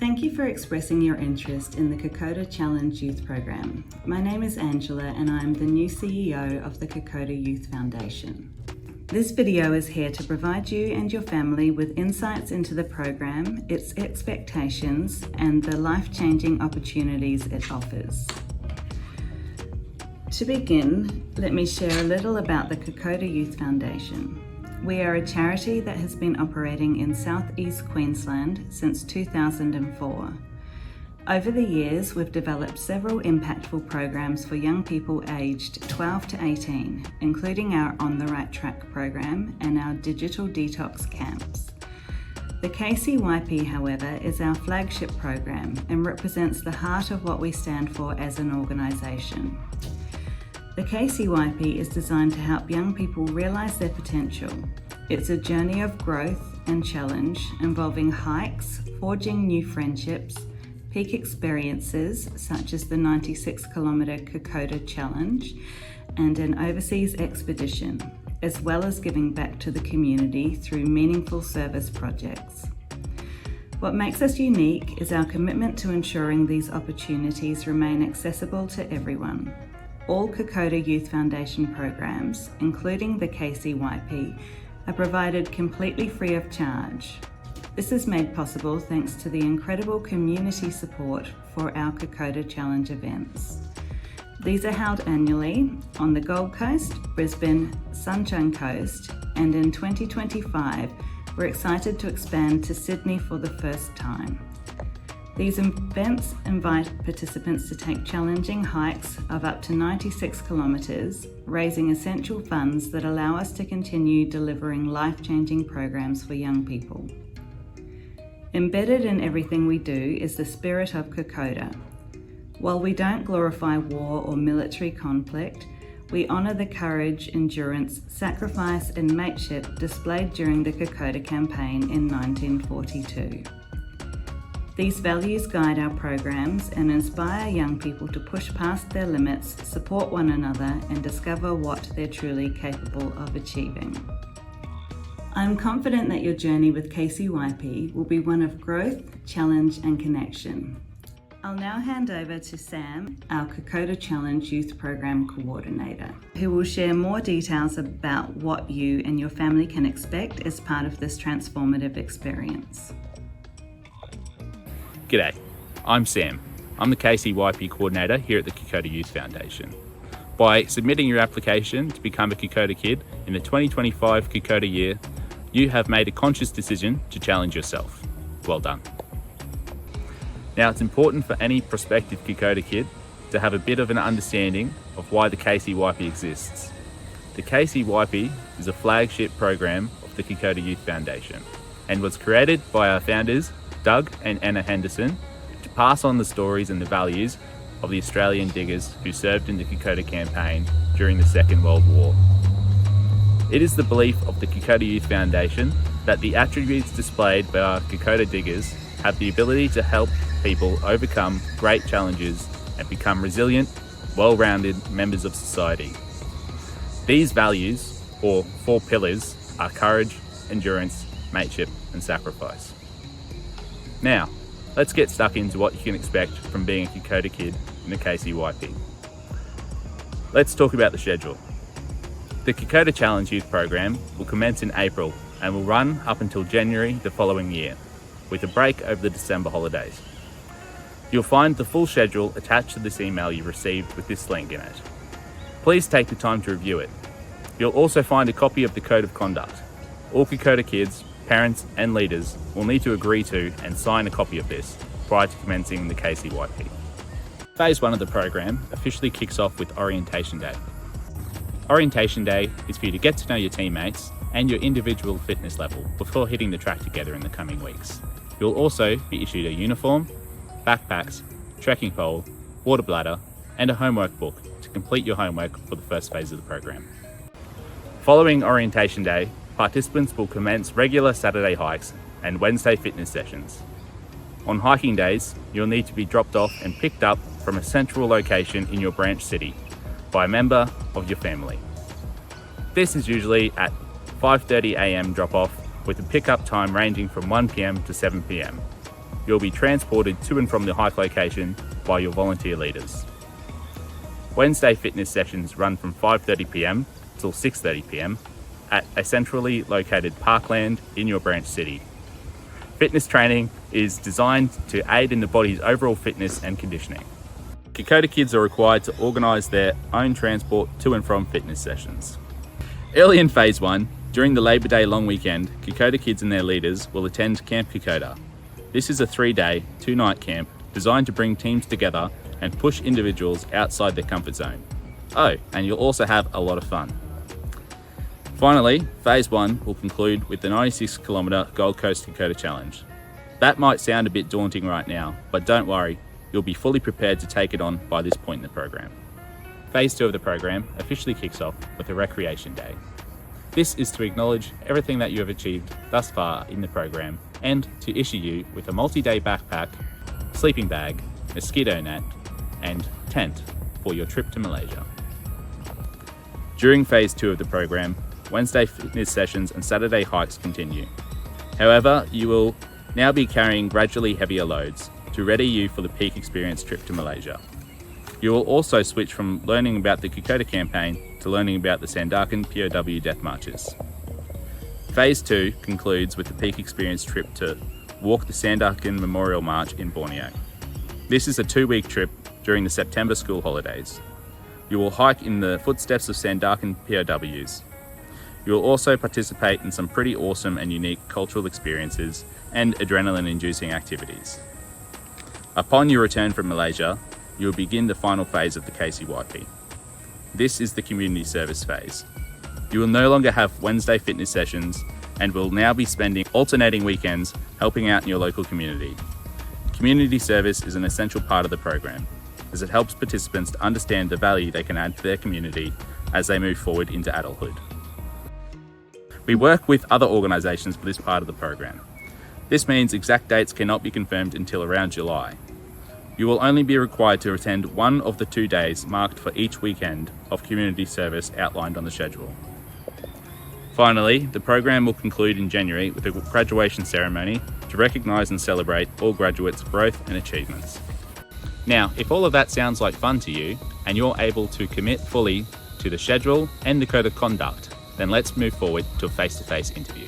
Thank you for expressing your interest in the Kokoda Challenge Youth Program. My name is Angela and I'm the new CEO of the Kokoda Youth Foundation. This video is here to provide you and your family with insights into the program, its expectations, and the life-changing opportunities it offers. To begin, let me share a little about the Kokoda Youth Foundation. We are a charity that has been operating in southeast Queensland since 2004. Over the years, we've developed several impactful programs for young people aged 12 to 18, including our On the Right Track program and our digital detox camps. The KCYP, however, is our flagship program and represents the heart of what we stand for as an organisation. The KCYP is designed to help young people realise their potential. It's a journey of growth and challenge involving hikes, forging new friendships, peak experiences such as the 96-kilometre Kokoda Challenge and an overseas expedition, as well as giving back to the community through meaningful service projects. What makes us unique is our commitment to ensuring these opportunities remain accessible to everyone. All Kokoda Youth Foundation programs, including the KCYP, are provided completely free of charge. This is made possible thanks to the incredible community support for our Kokoda Challenge events. These are held annually on the Gold Coast, Brisbane, Sunshine Coast, and in 2025, we're excited to expand to Sydney for the first time. These events invite participants to take challenging hikes of up to 96 kilometres, raising essential funds that allow us to continue delivering life-changing programs for young people. Embedded in everything we do is the spirit of Kokoda. While we don't glorify war or military conflict, we honour the courage, endurance, sacrifice and mateship displayed during the Kokoda campaign in 1942. These values guide our programs and inspire young people to push past their limits, support one another, and discover what they're truly capable of achieving. I'm confident that your journey with KCYP will be one of growth, challenge, and connection. I'll now hand over to Sam, our Kokoda Challenge Youth Program Coordinator, who will share more details about what you and your family can expect as part of this transformative experience. G'day, I'm Sam. I'm the KCYP Coordinator here at the Kokoda Youth Foundation. By submitting your application to become a Kokoda Kid in the 2025 Kokoda year, you have made a conscious decision to challenge yourself. Well done. Now, it's important for any prospective Kokoda Kid to have a bit of an understanding of why the KCYP exists. The KCYP is a flagship program of the Kokoda Youth Foundation and was created by our founders Doug and Anna Henderson to pass on the stories and the values of the Australian diggers who served in the Kokoda campaign during the Second World War. It is the belief of the Kokoda Youth Foundation that the attributes displayed by our Kokoda diggers have the ability to help people overcome great challenges and become resilient, well-rounded members of society. These values, or 4 pillars, are courage, endurance, mateship, and sacrifice. Now, let's get stuck into what you can expect from being a Kokoda Kid in the KCYP. Let's talk about the schedule. The Kokoda Challenge Youth Program will commence in April and will run up until January the following year, with a break over the December holidays. You'll find the full schedule attached to this email you received with this link in it. Please take the time to review it. You'll also find a copy of the Code of Conduct. All Kokoda Kids, parents and leaders will need to agree to and sign a copy of this prior to commencing the KCYP. Phase 1 of the program officially kicks off with Orientation Day. Orientation Day is for you to get to know your teammates and your individual fitness level before hitting the track together in the coming weeks. You'll also be issued a uniform, backpacks, trekking pole, water bladder, and a homework book to complete your homework for the first phase of the program. Following Orientation Day, participants will commence regular Saturday hikes and Wednesday fitness sessions. On hiking days, you'll need to be dropped off and picked up from a central location in your branch city by a member of your family. This is usually at 5:30 a.m. drop-off with a pickup time ranging from 1 p.m. to 7 p.m. you'll be transported to and from the hike location by your volunteer leaders. Wednesday fitness sessions run from 5:30 p.m. till 6:30 p.m. at a centrally located parkland in your branch city. Fitness training is designed to aid in the body's overall fitness and conditioning. Kokoda Kids are required to organise their own transport to and from fitness sessions. Early in Phase 1, during the Labour Day long weekend, Kokoda Kids and their leaders will attend Camp Kokoda. This is a 3-day, 2-night camp designed to bring teams together and push individuals outside their comfort zone. Oh, and you'll also have a lot of fun. Finally, Phase 1 will conclude with the 96-kilometre Gold Coast Kokoda Challenge. That might sound a bit daunting right now, but don't worry, you'll be fully prepared to take it on by this point in the program. Phase 2 of the program officially kicks off with a Recreation Day. This is to acknowledge everything that you have achieved thus far in the program and to issue you with a multi-day backpack, sleeping bag, mosquito net, and tent for your trip to Malaysia. During Phase 2 of the program, Wednesday fitness sessions and Saturday hikes continue. However, you will now be carrying gradually heavier loads to ready you for the peak experience trip to Malaysia. You will also switch from learning about the Kokoda campaign to learning about the Sandakan POW death marches. Phase 2 concludes with the peak experience trip to walk the Sandakan Memorial March in Borneo. This is a 2-week trip during the September school holidays. You will hike in the footsteps of Sandakan POWs. You will also participate in some pretty awesome and unique cultural experiences and adrenaline-inducing activities. Upon your return from Malaysia, you will begin the final phase of the KCYP. This is the community service phase. You will no longer have Wednesday fitness sessions and will now be spending alternating weekends helping out in your local community. Community service is an essential part of the program, as it helps participants to understand the value they can add to their community as they move forward into adulthood. We work with other organisations for this part of the program. This means exact dates cannot be confirmed until around July. You will only be required to attend one of the 2 days marked for each weekend of community service outlined on the schedule. Finally, the program will conclude in January with a graduation ceremony to recognise and celebrate all graduates' growth and achievements. Now, if all of that sounds like fun to you and you're able to commit fully to the schedule and the code of conduct, then let's move forward to a face-to-face interview.